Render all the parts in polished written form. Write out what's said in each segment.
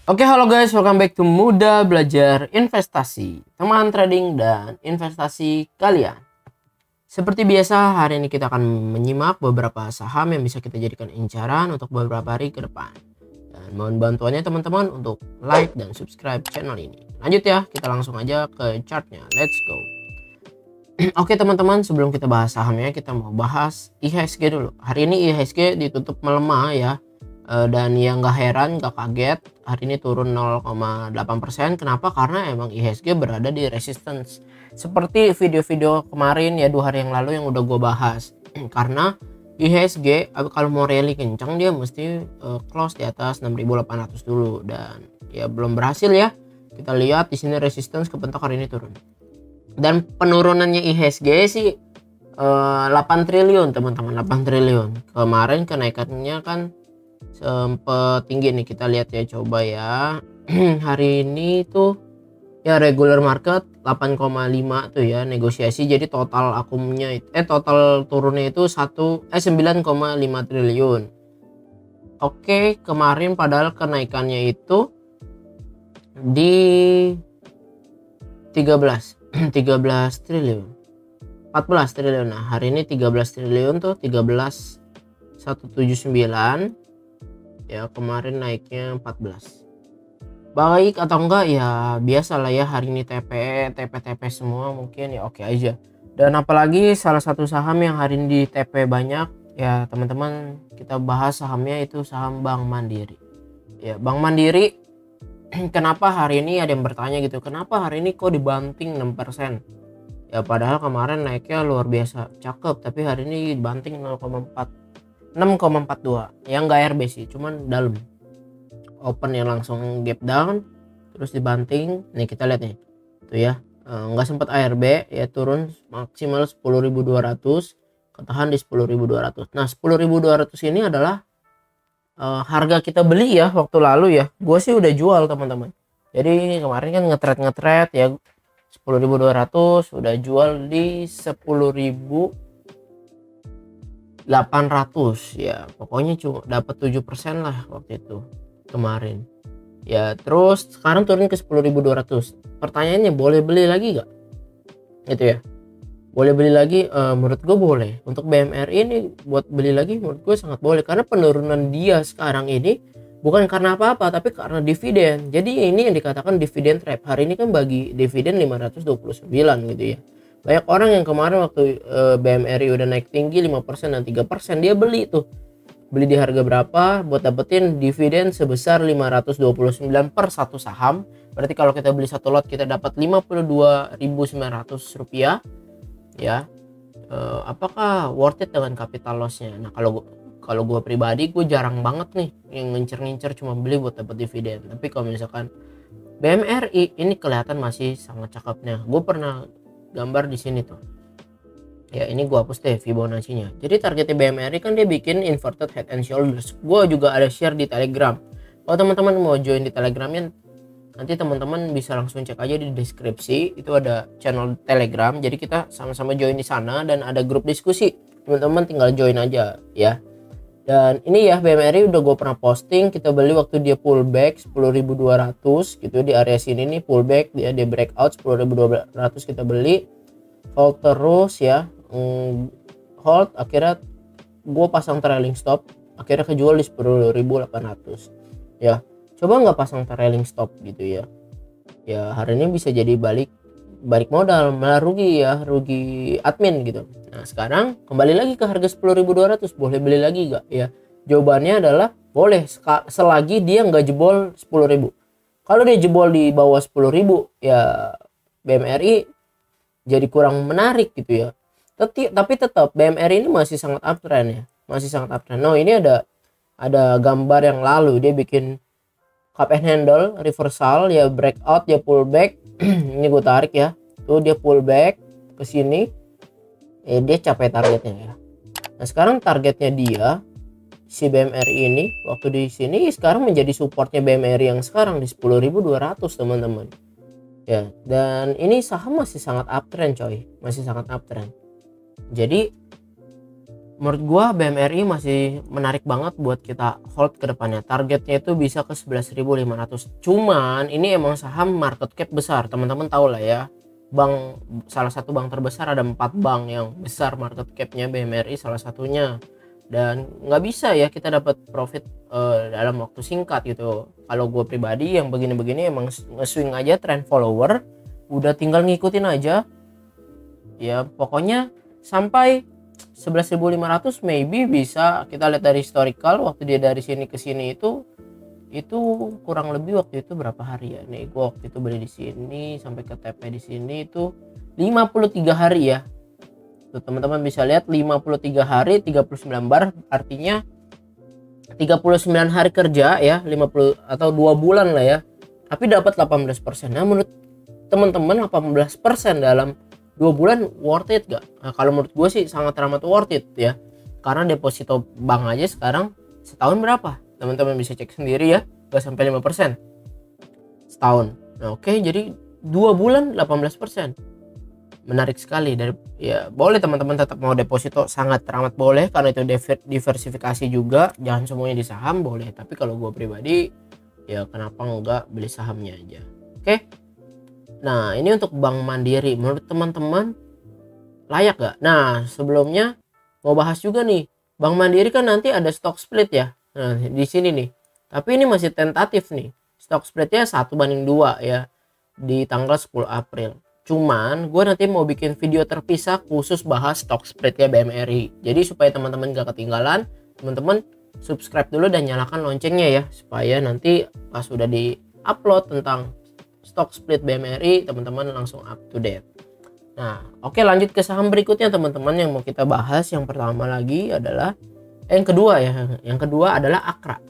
Oke, halo guys, welcome back to Muda Belajar Investasi, teman trading dan investasi kalian. Seperti biasa, hari ini kita akan menyimak beberapa saham yang bisa kita jadikan incaran untuk beberapa hari ke depan. Dan mohon bantuannya teman-teman untuk like dan subscribe channel ini. Lanjut ya, kita langsung aja ke chartnya. Let's go. Oke teman-teman, sebelum kita bahas sahamnya, kita mau bahas IHSG dulu. Hari ini IHSG ditutup melemah ya. Dan yang gak heran, gak kaget, hari ini turun 0,8%. Kenapa? Karena emang IHSG berada di resistance. Seperti video-video kemarin ya, 2 hari yang lalu yang udah gue bahas. Karena IHSG kalau mau rally kencang dia mesti close di atas 6.800 dulu, dan ya belum berhasil ya. Kita lihat di sini resistance kebentuk hari ini turun. Dan penurunannya IHSG sih 8 triliun teman-teman, 8 triliun. Kemarin kenaikannya kan sempet tinggi nih, kita lihat ya, coba ya. Hari ini tuh ya regular market 8,5 tuh ya negosiasi, jadi total akumnya total turunnya itu 9,5 triliun. Oke, kemarin padahal kenaikannya itu di 13 triliun, 14 triliun. Nah, hari ini 13 triliun tuh, 13.179 ya, kemarin naiknya 14. Baik atau enggak ya biasa lah ya, hari ini TP semua mungkin ya oke aja. Dan apalagi salah satu saham yang hari ini di TP banyak ya teman-teman, kita bahas sahamnya itu saham Bank Mandiri ya. Bank Mandiri kenapa hari ini ada yang bertanya gitu, kenapa hari ini kok dibanting 6%? Ya padahal kemarin naiknya luar biasa cakep, tapi hari ini dibanting 6,42 yang enggak RB sih, cuman dalam open yang langsung gap down terus dibanting. Nih kita lihat nih tuh ya, nggak sempat ARB ya, turun maksimal 10.200, ketahan di 10.200. Nah 10.200 ini adalah harga kita beli ya waktu lalu ya. Gue sih udah jual teman-teman, jadi kemarin kan ngetret ya, 10.200 udah jual di 10.800 ya, pokoknya cuma dapat 7% lah waktu itu kemarin ya. Terus sekarang turun ke 10.200. pertanyaannya boleh beli lagi gak gitu ya? Boleh beli lagi? Menurut gue boleh. Untuk BMRI ini buat beli lagi menurut gue sangat boleh, karena penurunan dia sekarang ini bukan karena apa-apa tapi karena dividen. Jadi ini yang dikatakan dividen trap. Hari ini kan bagi dividen 529 gitu ya. Banyak orang yang kemarin waktu BMRI udah naik tinggi 5% dan 3%, dia beli tuh. Beli di harga berapa buat dapetin dividen sebesar 529 per satu saham. Berarti kalau kita beli satu lot kita dapat 52.900 rupiah ya. Apakah worth it dengan capital lossnya? Nah kalau gue pribadi, gue jarang banget nih yang ngincer cuma beli buat dapat dividen. Tapi kalau misalkan BMRI ini kelihatan masih sangat cakepnya. Gue pernah gambar di sini tuh ya, ini gua hapus deh Fibonacci-nya. Jadi targetnya BMRI kan dia bikin inverted head and shoulders. Gua juga ada share di Telegram. Kalau teman-teman mau join di Telegramnya, nanti teman-teman bisa langsung cek aja di deskripsi, itu ada channel Telegram. Jadi kita sama-sama join di sana dan ada grup diskusi. Teman-teman tinggal join aja ya. Dan ini ya BMRI udah gue pernah posting, kita beli waktu dia pullback 10.200 gitu di area sini nih, pullback dia breakout 10.200 kita beli, hold terus ya, hold, akhirnya gue pasang trailing stop, akhirnya kejual di 10.800 ya. Coba nggak pasang trailing stop gitu ya, ya hari ini bisa jadi balik modal, malah rugi ya, rugi admin gitu. Nah sekarang kembali lagi ke harga 10.200, boleh beli lagi gak ya? Jawabannya adalah boleh, selagi dia nggak jebol 10.000. Kalau dia jebol di bawah 10.000 ya BMRI jadi kurang menarik gitu ya. Tapi tetap BMRI ini masih sangat uptrend ya, masih sangat uptrend. Nah ini ada gambar yang lalu dia bikin cup and handle reversal ya, breakout ya, pullback. Ini gue tarik ya, tuh dia pullback ke sini, dia capai targetnya ya. Nah sekarang targetnya dia si BMRI ini waktu di sini sekarang menjadi supportnya BMRI yang sekarang di 10.200 teman-teman ya. Dan ini saham masih sangat uptrend coy, masih sangat uptrend. Jadi menurut gua BMRI masih menarik banget buat kita hold ke depannya. Targetnya itu bisa ke 11.500. Cuman ini emang saham market cap besar, teman-teman tahu lah ya. Bank, salah satu bank terbesar, ada 4 bank yang besar market capnya, BMRI salah satunya. Dan nggak bisa ya kita dapat profit dalam waktu singkat gitu. Kalau gue pribadi yang begini-begini emang nge-swing aja, trend follower, udah tinggal ngikutin aja ya. Pokoknya sampai 11.500 maybe bisa. Kita lihat dari historical, waktu dia dari sini ke sini itu kurang lebih waktu itu berapa hari ya. Nih gua waktu itu beli di sini sampai ke TP di sini itu 53 hari ya. Tuh teman-teman bisa lihat 53 hari 39 bar, artinya 39 hari kerja ya, 50 atau 2 bulan lah ya. Tapi dapat 18%. Nah, menurut teman-teman 18% dalam 2 bulan worth it gak? Nah, kalau menurut gue sih sangat amat worth it ya. Karena deposito bank aja sekarang setahun berapa? Teman-teman bisa cek sendiri ya, gak sampai 5% setahun. Nah, oke, jadi 2 bulan 18%. Menarik sekali. Dari ya boleh teman-teman tetap mau deposito, sangat teramat boleh, karena itu diversifikasi juga, jangan semuanya di saham boleh. Tapi kalau gue pribadi ya kenapa enggak beli sahamnya aja. Oke. Nah, ini untuk Bank Mandiri, menurut teman-teman layak gak? Nah, sebelumnya mau bahas juga nih, Bank Mandiri kan nanti ada stock split ya. Nah, di sini nih. Tapi ini masih tentatif nih. Stock splitnya 1:2 ya di tanggal 10 April. Cuman gue nanti mau bikin video terpisah khusus bahas stock splitnya BMRI. Jadi supaya teman-teman gak ketinggalan, teman-teman subscribe dulu dan nyalakan loncengnya ya, supaya nanti pas sudah di upload tentang stock split BMRI, teman-teman langsung up to date. Nah, oke, lanjut ke saham berikutnya teman-teman yang mau kita bahas. Yang pertama lagi adalah yang kedua ya. Yang kedua adalah Akra.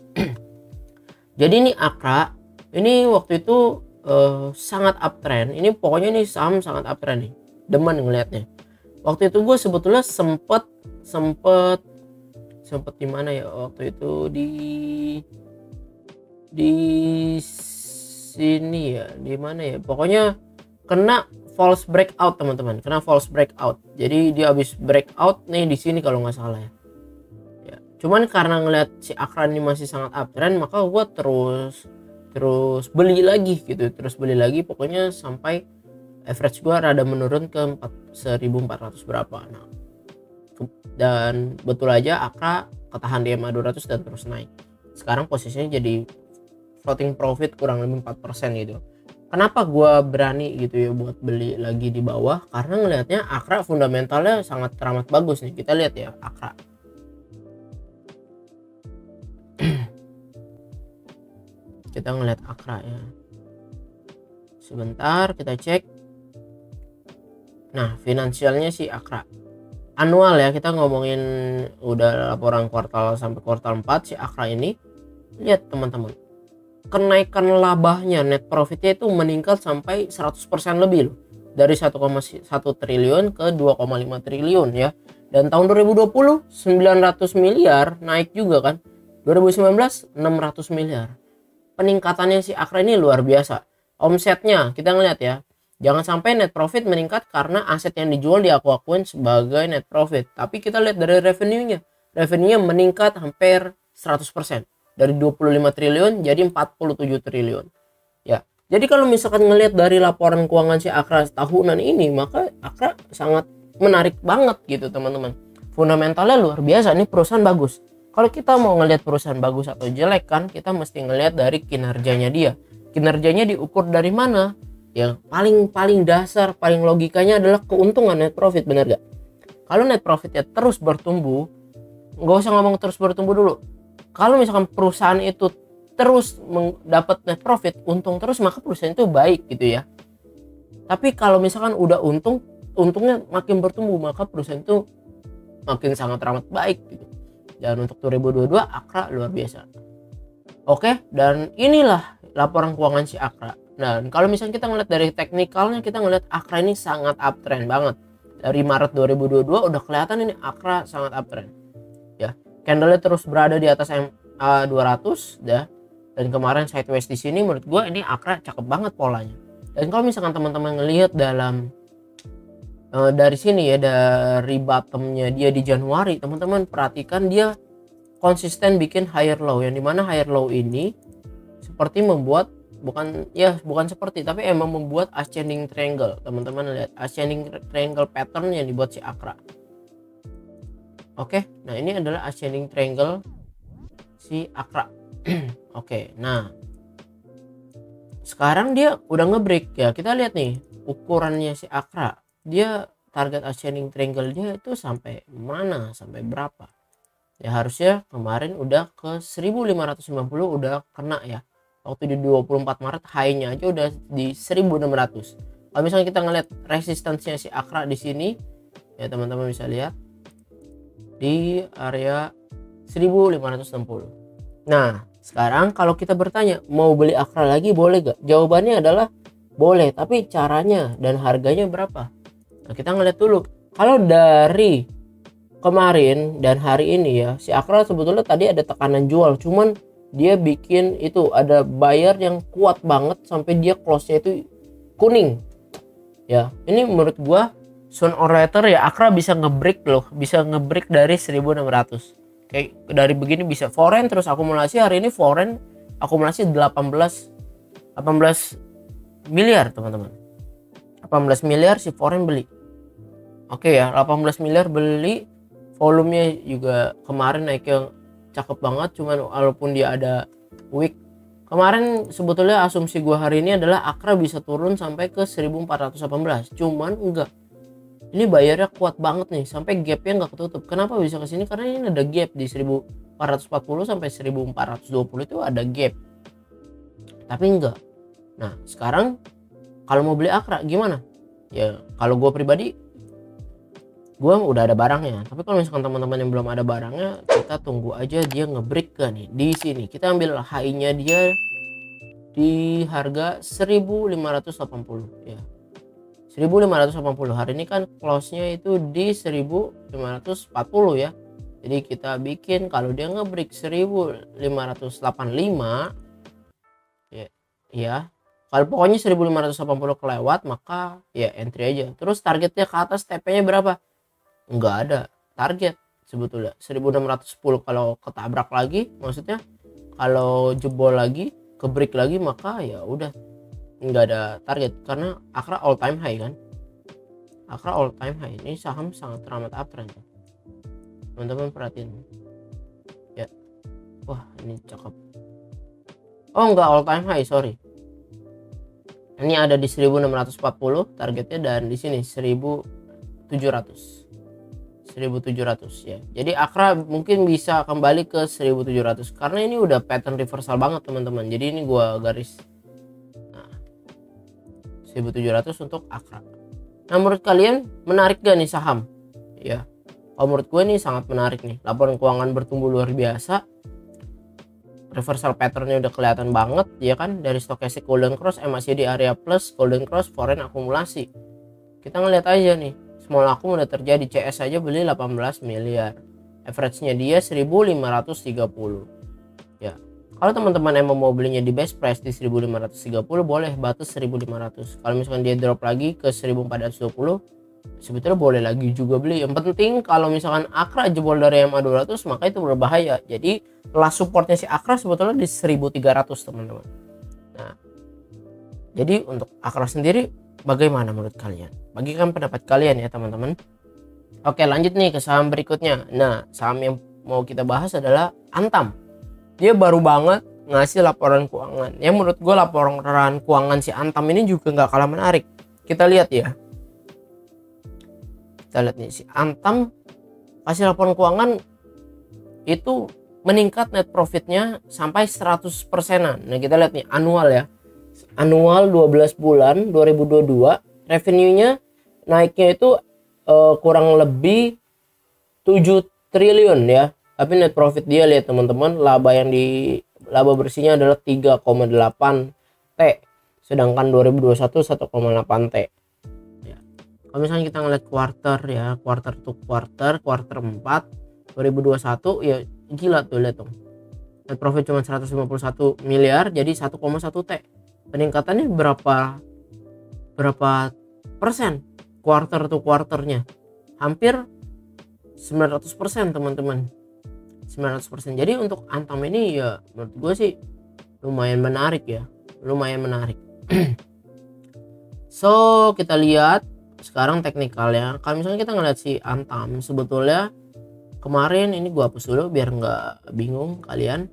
Jadi ini Akra, ini waktu itu sangat uptrend. Ini pokoknya nih saham sangat uptrend nih. Demen ngelihatnya. Waktu itu gue sebetulnya sempet di mana ya waktu itu, di sini ya, di mana ya, pokoknya kena false breakout teman-teman, kena false breakout. Jadi dia habis breakout nih di sini kalau nggak salah ya. Ya cuman karena ngeliat si Akra ini masih sangat uptrend, maka gue terus beli lagi gitu, pokoknya sampai average gue rada menurun ke 1.400 berapa. Nah, dan betul aja Akra ketahan di MA 200 dan terus naik. Sekarang posisinya jadi floating profit kurang lebih 4% gitu. Kenapa gue berani gitu ya buat beli lagi di bawah? Karena ngelihatnya Akra fundamentalnya sangat teramat bagus nih. Kita lihat ya Akra. Kita ngeliat Akra ya. Sebentar kita cek. Nah, finansialnya si Akra annual ya, kita ngomongin udah laporan kuartal sampai kuartal 4 si Akra ini. Lihat teman-teman, kenaikan labahnya, net profitnya itu meningkat sampai 100% lebih loh, dari 1,1 triliun ke 2,5 triliun ya. Dan tahun 2020 900 miliar, naik juga kan. 2019 600 miliar. Peningkatannya si Akra ini luar biasa. Omsetnya kita ngeliat ya, jangan sampai net profit meningkat karena aset yang dijual diaku-akuin sebagai net profit. Tapi kita lihat dari revenue-nya meningkat hampir 100%. Dari 25 triliun jadi 47 triliun. Ya. Jadi kalau misalkan ngelihat dari laporan keuangan si Akra tahunan ini, maka Akra sangat menarik banget gitu teman-teman. Fundamentalnya luar biasa, ini perusahaan bagus. Kalau kita mau ngelihat perusahaan bagus atau jelek kan, kita mesti ngelihat dari kinerjanya dia. Kinerjanya diukur dari mana? Yang paling dasar, paling logikanya adalah keuntungan net profit, bener gak? Kalau net profitnya terus bertumbuh, nggak usah ngomong terus bertumbuh dulu. Kalau misalkan perusahaan itu terus dapat net profit, untung terus, maka perusahaan itu baik gitu ya. Tapi kalau misalkan udah untungnya makin bertumbuh, maka perusahaan itu makin sangat amat baik gitu. Dan untuk 2022 Akra luar biasa. Oke, dan inilah laporan keuangan si Akra. Nah, kalau misalnya kita ngeliat dari teknikalnya, kita ngeliat Akra ini sangat uptrend banget. Dari Maret 2022 udah kelihatan ini Akra sangat uptrend. Ya, candle-nya terus berada di atas MA 200 ya. Dan kemarin sideways di sini, menurut gue ini Akra cakep banget polanya. Dan kalau misalkan teman-teman ngelihat dalam Dari sini ya, dari bottomnya dia di Januari, teman-teman perhatikan dia konsisten bikin higher low, yang dimana higher low ini seperti membuat, bukan seperti, tapi emang membuat ascending triangle. Teman-teman lihat ascending triangle pattern yang dibuat si Akra. Oke, nah ini adalah ascending triangle si Akra. Oke, nah sekarang dia udah ngebreak ya. Kita lihat nih ukurannya si Akra, dia target ascending triangle dia itu sampai mana, sampai berapa ya. Harusnya kemarin udah ke 1590 udah kena ya. Waktu di 24 Maret high-nya aja udah di 1600. Kalau misalnya kita ngeliat resistansinya si Akra di sini ya, teman-teman bisa lihat di area 1560. Nah sekarang kalau kita bertanya mau beli Akra lagi boleh gak, jawabannya adalah boleh, tapi caranya dan harganya berapa. Nah kita ngeliat dulu, kalau dari kemarin dan hari ini ya, si Akra sebetulnya tadi ada tekanan jual, cuman dia bikin itu ada buyer yang kuat banget sampai dia close-nya itu kuning ya. Ini menurut gua soon or later ya Akra bisa ngebreak loh, bisa ngebreak dari 1600 kayak dari begini, bisa foreign terus akumulasi. Hari ini foreign akumulasi 18 miliar teman-teman, 18 miliar si foreign beli. Oke ya, 18 miliar beli, volumenya juga kemarin naiknya cakep banget. Cuman walaupun dia ada week kemarin, sebetulnya asumsi gua hari ini adalah Akra bisa turun sampai ke 1418, cuman enggak. Ini bayarnya kuat banget nih, sampai gapnya nggak ketutup. Kenapa bisa ke sini? Karena ini ada gap di 1440 sampai 1420 itu ada gap, tapi enggak. Nah sekarang kalau mau beli Akra gimana ya? Kalau gue pribadi, gue udah ada barangnya, tapi kalau misalkan teman-teman yang belum ada barangnya, kita tunggu aja dia ngebreak gak nih. Di sini kita ambil high-nya dia di harga 1580 ya, 1580. Hari ini kan close-nya itu di 1540 ya. Jadi kita bikin kalau dia ngebreak 1585 ya, kalau pokoknya 1580 kelewat maka ya entry aja. Terus targetnya ke atas TP-nya berapa? Nggak ada target sebetulnya. 1610 kalau ketabrak lagi, maksudnya kalau jebol lagi, ke break lagi, maka ya udah nggak ada target, karena Akra all time high kan. Akra all time high, ini saham sangat teramat uptrend teman-teman, perhatiin ya. Wah ini cakep. Oh enggak all time high, sorry. Ini ada di 1640 targetnya, dan di sini 1700 ya. Jadi Akra mungkin bisa kembali ke 1700 karena ini udah pattern reversal banget teman-teman. Jadi ini gua garis, nah 1700 untuk Akra. Nah menurut kalian menarik gak nih saham ya? Kalau menurut gue ini sangat menarik nih. Laporan keuangan bertumbuh luar biasa, reversal patternnya udah kelihatan banget ya kan. Dari stochastic golden cross, MACD area plus, golden cross, foreign akumulasi. Kita ngeliat aja nih, small akum udah terjadi. CS aja beli 18 miliar, average-nya dia 1530 ya. Kalau teman-teman emang mau belinya di best price di 1530, boleh batas 1500. Kalau misalkan dia drop lagi ke 1420, sebetulnya boleh lagi juga beli. Yang penting kalau misalkan Akra jebol dari MA 200 maka itu berbahaya. Jadi last supportnya si Akra sebetulnya di 1300 teman-teman. Nah jadi untuk Akra sendiri bagaimana menurut kalian? Bagikan pendapat kalian ya teman-teman. Oke lanjut nih ke saham berikutnya. Nah saham yang mau kita bahas adalah Antam. Dia baru banget ngasih laporan keuangan. Yang menurut gue laporan keuangan si Antam ini juga nggak kalah menarik. Kita lihat ya. Kita lihat nih si Antam kasih laporan keuangan itu meningkat net profitnya sampai 100%-an. Nah kita lihat nih annual ya, annual 12 bulan 2022 revenue-nya naiknya itu kurang lebih 7 triliun ya. Tapi net profit dia lihat teman-teman, laba bersihnya adalah 3,8 T, sedangkan 2021 1,8 T. Kalau misalnya kita ngeliat quarter ya, quarter to quarter 4 2021 ya gila tuh, lihat dong. Net profit cuma 151 miliar jadi 1,1 T. Peningkatannya berapa persen? quarter to quarternya hampir 900% teman-teman, 900%. Jadi untuk Antam ini ya menurut gue sih lumayan menarik ya, lumayan menarik. So kita lihat sekarang teknikalnya. Kalau misalnya kita ngeliat si Antam, sebetulnya kemarin ini gua hapus dulu biar nggak bingung kalian.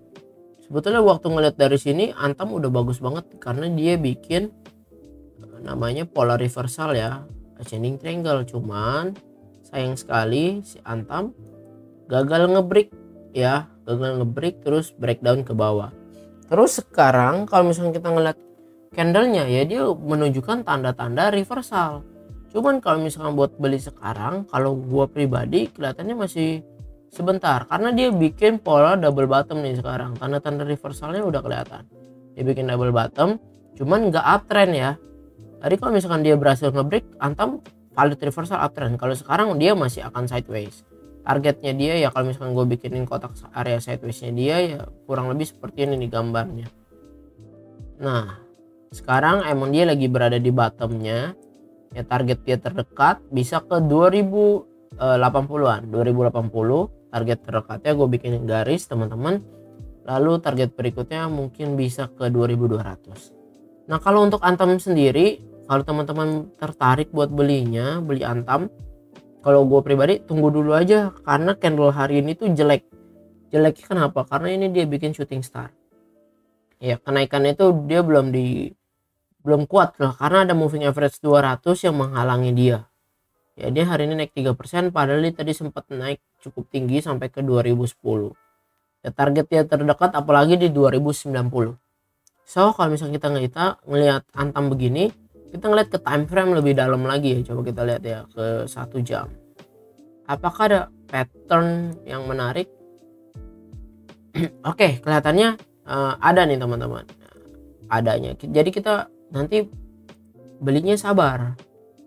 Sebetulnya waktu ngeliat dari sini Antam udah bagus banget karena dia bikin namanya polar reversal ya, ascending triangle. Cuman sayang sekali si Antam gagal ngebreak ya, gagal ngebreak terus breakdown ke bawah. Terus sekarang kalau misalnya kita ngeliat candlenya ya, dia menunjukkan tanda-tanda reversal. Cuman kalau misalkan buat beli sekarang, kalau gua pribadi kelihatannya masih sebentar karena dia bikin pola double bottom nih sekarang. Tanda-tanda reversalnya udah kelihatan. Dia bikin double bottom, cuman nggak uptrend ya. Tadi kalau misalkan dia berhasil ngebreak, Antam valid reversal uptrend. Kalau sekarang dia masih akan sideways. Targetnya dia ya kalau misalkan gue bikinin kotak area sidewaysnya dia ya kurang lebih seperti ini nih gambarnya. Nah sekarang emang dia lagi berada di bottomnya ya, target dia terdekat bisa ke 2080-an, 2080 target terdekatnya gue bikinin garis teman-teman. Lalu target berikutnya mungkin bisa ke 2200. Nah kalau untuk Antam sendiri, kalau teman-teman tertarik buat belinya, beli Antam, kalau gue pribadi tunggu dulu aja karena candle hari ini tuh jelek. Jeleknya kenapa? Karena ini dia bikin shooting star. Ya kenaikannya itu dia belum kuat lah karena ada moving average 200 yang menghalangi dia. Ya dia hari ini naik 3% padahal dia tadi sempat naik cukup tinggi sampai ke 2010. Ya target dia terdekat apalagi di 2090. So kalau misalnya kita ngelihat Antam begini, kita ngeliat ke time frame lebih dalam lagi ya. Coba kita lihat ya ke 1 jam. Apakah ada pattern yang menarik? Oke, kelihatannya ada nih teman-teman. Adanya. Jadi kita nanti belinya sabar.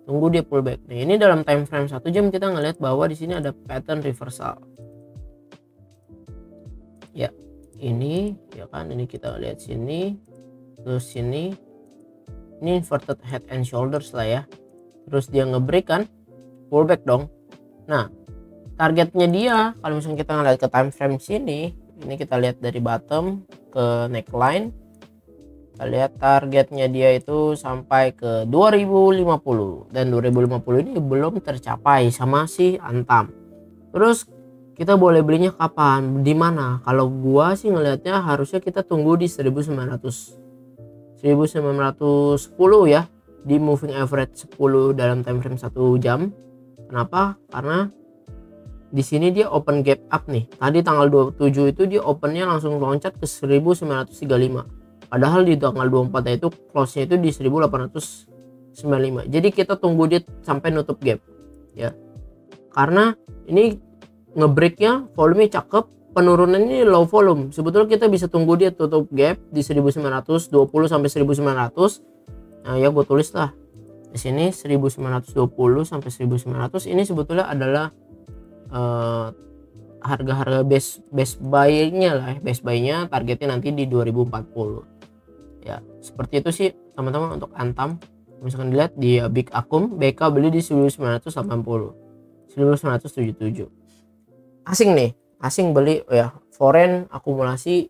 Tunggu dia pullback. Nah, ini dalam time frame 1 jam kita ngeliat bahwa di sini ada pattern reversal. Ya, ini ya kan, ini kita lihat sini, terus sini. Ini inverted head and shoulders lah ya. Terus dia ngebreak kan, pullback dong. Nah targetnya dia kalau misalnya kita ngeliat ke time frame sini, ini kita lihat dari bottom ke neckline, kita lihat targetnya dia itu sampai ke 2050 dan 2050 ini belum tercapai sama si Antam. Terus kita boleh belinya kapan, di mana? Kalau gua sih ngelihatnya harusnya kita tunggu di 1910 ya, di moving average 10 dalam time frame 1 jam. Kenapa? Karena di sini dia open gap up nih. Tadi tanggal 27 itu dia opennya langsung loncat ke 1935. Padahal di tanggal 24 itu close-nya itu di 1895. Jadi kita tunggu dia sampai nutup gap ya. Karena ini ngebreaknya volume cakep, penurunan ini low volume. Sebetulnya kita bisa tunggu dia tutup gap di 1920 sampai 1900. Nah ya gue tulis lah di sini 1920 sampai 1900. Ini sebetulnya adalah harga-harga base buy-nya lah, base buy-nya targetnya nanti di 2040 ya. Seperti itu sih teman-teman untuk Antam. Misalkan dilihat di Big Akum, BK beli di 1980, 1977. Asing nih, asing beli ya, foreign akumulasi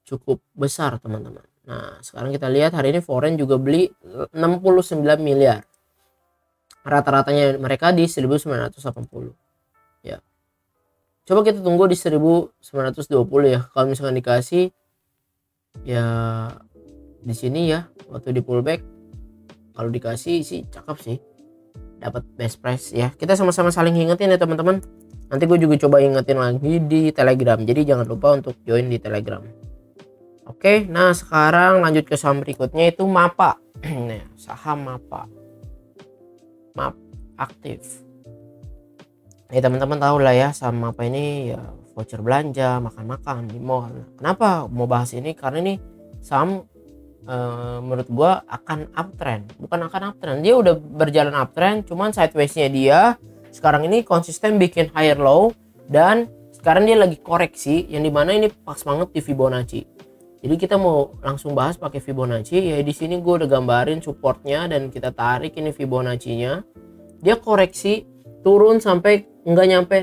cukup besar teman-teman. Nah sekarang kita lihat hari ini foreign juga beli 69 miliar, rata-ratanya mereka di 1980 ya. Coba kita tunggu di 1920 ya. Kalau misalkan dikasih ya di sini ya, waktu di pullback kalau dikasih sih cakep sih, dapat best price ya. Kita sama-sama saling ingetin ya teman-teman. Nanti gue juga coba ingetin lagi di Telegram, jadi jangan lupa untuk join di Telegram. Oke, nah sekarang lanjut ke saham berikutnya itu MAPA. Nah, saham MAPA, MAP aktif. Nih teman-teman tahu lah ya, saham MAPA ini ya voucher belanja, makan-makan di mall. Nah, kenapa mau bahas ini? Karena ini saham menurut gua akan uptrend. Bukan akan uptrend, dia udah berjalan uptrend, cuman sideways-nya dia sekarang ini konsisten bikin higher low, dan sekarang dia lagi koreksi yang dimana ini pas banget di Fibonacci. Jadi kita mau langsung bahas pakai Fibonacci ya. Di sini gue udah gambarin supportnya dan kita tarik ini Fibonacci-nya. Dia koreksi turun sampai nggak nyampe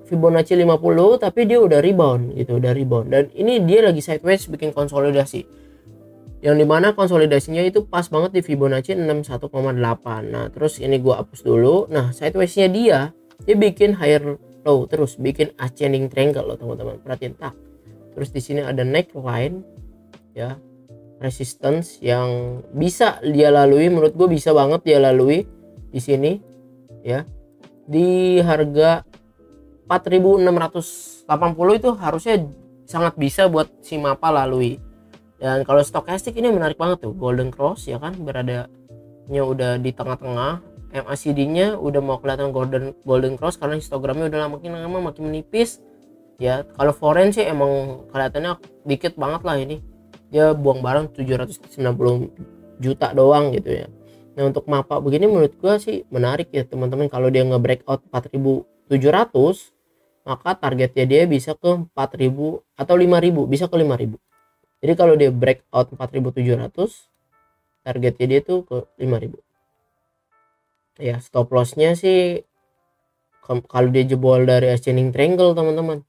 Fibonacci 50, tapi dia udah rebound gitu, udah rebound. Dan ini dia lagi sideways bikin konsolidasi. Yang dimana konsolidasinya itu pas banget di Fibonacci 61,8. Nah, terus ini gua hapus dulu. Nah, sidewaysnya dia bikin higher low, terus bikin ascending triangle loh teman-teman. Perhatiin tak. Terus di sini ada neckline ya, resistance yang bisa dia lalui. Menurut gue bisa banget dia lalui di sini ya. Di harga 4.680 itu harusnya sangat bisa buat si MAPA lalui. Dan kalau stokastik ini menarik banget tuh, golden cross ya kan, beradanya udah di tengah-tengah. MACD-nya udah mau kelihatan golden cross karena histogramnya udah makin lama makin menipis ya. Kalau foreign sih emang kelihatannya dikit banget lah ini, dia buang barang 790 juta doang gitu ya. Nah untuk MAPA begini menurut gua sih menarik ya teman-teman. Kalau dia nge-breakout 4.700, maka targetnya dia bisa ke 4.000 atau 5.000, bisa ke 5.000. Jadi kalau dia breakout 4.700, targetnya dia tuh ke 5.000 ya. Stop lossnya sih kalau dia jebol dari ascending triangle teman-teman.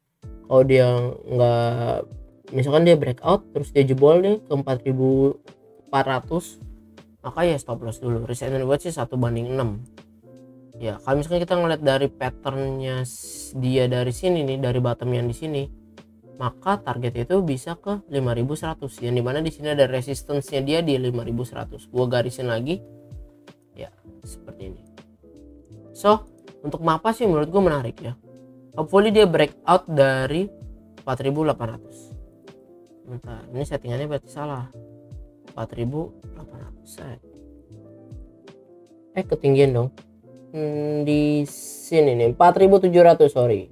Kalau dia nggak, misalkan dia breakout terus dia jebol nih ke 4.400, maka ya stop loss dulu. Risk and reward sih 1:6 ya. Kalau misalnya kita ngeliat dari patternnya dia dari sini nih, dari bottom yang di sini, maka target itu bisa ke 5.100, yang dimana di sini ada resistance-nya dia di 5.100. Gua garisin lagi ya seperti ini. So untuk MAPA sih menurut gue menarik ya. Hopefully dia breakout dari 4.800. Bentar, ini settingannya berarti salah. 4.800 ketinggian dong. Di sini nih 4.700, sorry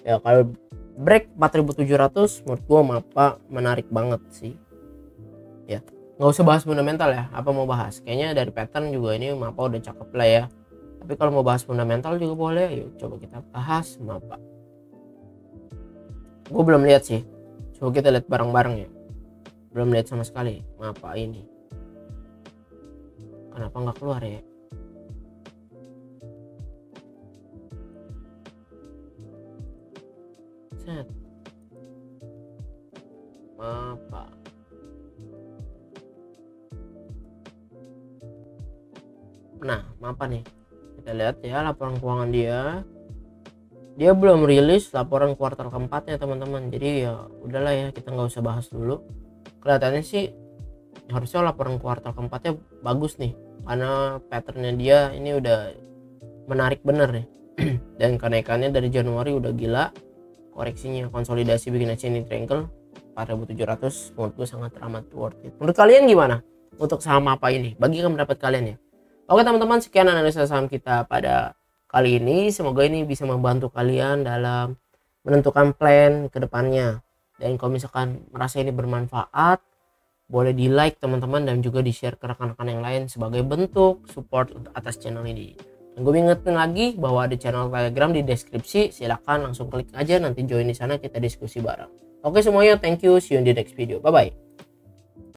ya. Kalau break 4.700 menurut gua MAPA menarik banget sih ya. Nggak usah bahas fundamental ya, apa mau bahas, kayaknya dari pattern juga ini MAPA udah cakep lah ya. Tapi kalau mau bahas fundamental juga boleh, yuk coba kita bahas MAPA. Gue belum lihat sih, coba kita lihat bareng-bareng ya. Belum lihat sama sekali MAPA ini, kenapa nggak keluar ya? Set MAPA. Nah MAPA nih, kita lihat ya laporan keuangan dia belum rilis laporan kuartal keempatnya teman-teman. Jadi ya udahlah ya, kita nggak usah bahas dulu. Kelihatannya sih harusnya laporan kuartal keempatnya bagus nih, karena patternnya dia ini udah menarik bener nih. Dan kenaikannya dari Januari udah gila. Koreksinya konsolidasi bikin ascending triangle 4.700, menurut gue sangat amat worth it. Menurut kalian gimana untuk saham apa ini? Bagikan pendapat kalian ya. Oke teman-teman, sekian analisa saham kita pada kali ini. Semoga ini bisa membantu kalian dalam menentukan plan ke depannya. Dan kalau misalkan merasa ini bermanfaat, boleh di like teman-teman dan juga di share ke rekan-rekan yang lain sebagai bentuk support atas channel ini. Dan gue ingetin lagi bahwa ada channel Telegram di deskripsi, silahkan langsung klik aja, nanti join di sana, kita diskusi bareng. Oke semuanya, thank you, see you in the next video, bye bye.